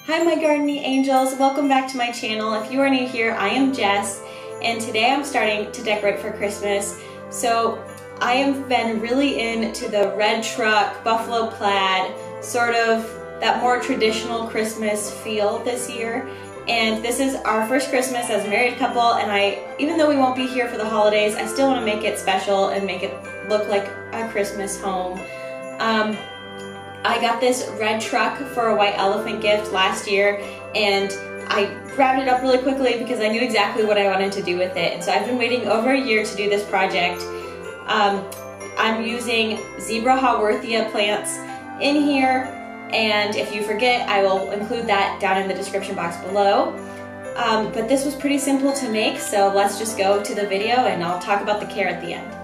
Hi my gardening angels, welcome back to my channel. If you are new here, I am Jess, and today I'm starting to decorate for Christmas. So I have been really into the red truck, buffalo plaid, sort of that more traditional Christmas feel this year. And this is our first Christmas as a married couple, and even though we won't be here for the holidays, I still want to make it special and make it look like a Christmas home. I got this red truck for a white elephant gift last year, and I wrapped it up really quickly because I knew exactly what I wanted to do with it. And so I've been waiting over a year to do this project. I'm using zebra Haworthia plants in here, and if you forget, I will include that down in the description box below. But this was pretty simple to make, so let's just go to the video and I'll talk about the care at the end.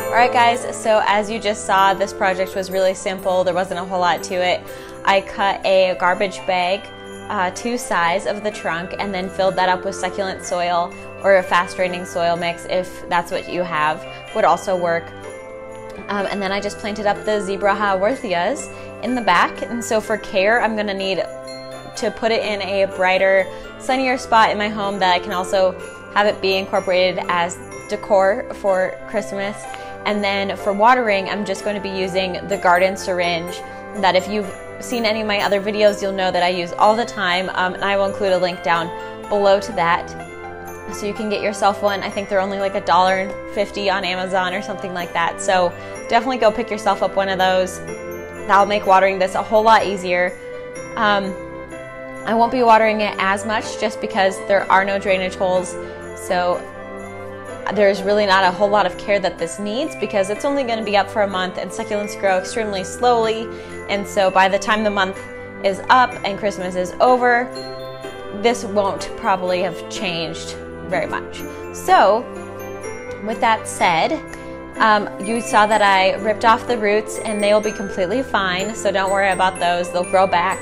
Alright guys, so as you just saw, this project was really simple. There wasn't a whole lot to it. I cut a garbage bag to size of the trunk and then filled that up with succulent soil, or a fast draining soil mix if that's what you have, would also work. And then I just planted up the zebra Haworthias in the back. And so for care, I'm going to need to put it in a brighter, sunnier spot in my home that I can also have it be incorporated as decor for Christmas. And then for watering, I'm just going to be using the garden syringe that if you've seen any of my other videos, you'll know that I use all the time. And I will include a link down below to that, so you can get yourself one. I think they're only like $1.50 on Amazon or something like that. So definitely go pick yourself up one of those. That'll make watering this a whole lot easier. I won't be watering it as much just because there are no drainage holes. So there's really not a whole lot of care that this needs because it's only going to be up for a month, and succulents grow extremely slowly. And so by the time the month is up and Christmas is over, this won't probably have changed very much. So with that said, you saw that I ripped off the roots and they will be completely fine, so don't worry about those. They'll grow back.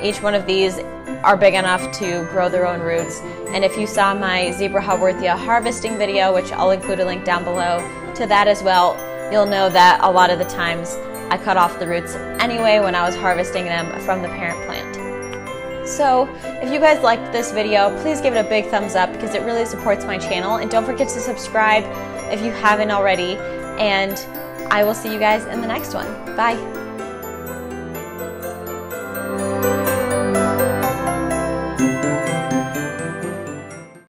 Each one of these are big enough to grow their own roots. And if you saw my zebra Haworthia harvesting video, which I'll include a link down below to that as well, you'll know that a lot of the times I cut off the roots anyway when I was harvesting them from the parent plant. So if you guys liked this video, please give it a big thumbs up because it really supports my channel. And don't forget to subscribe if you haven't already. And I will see you guys in the next one. Bye.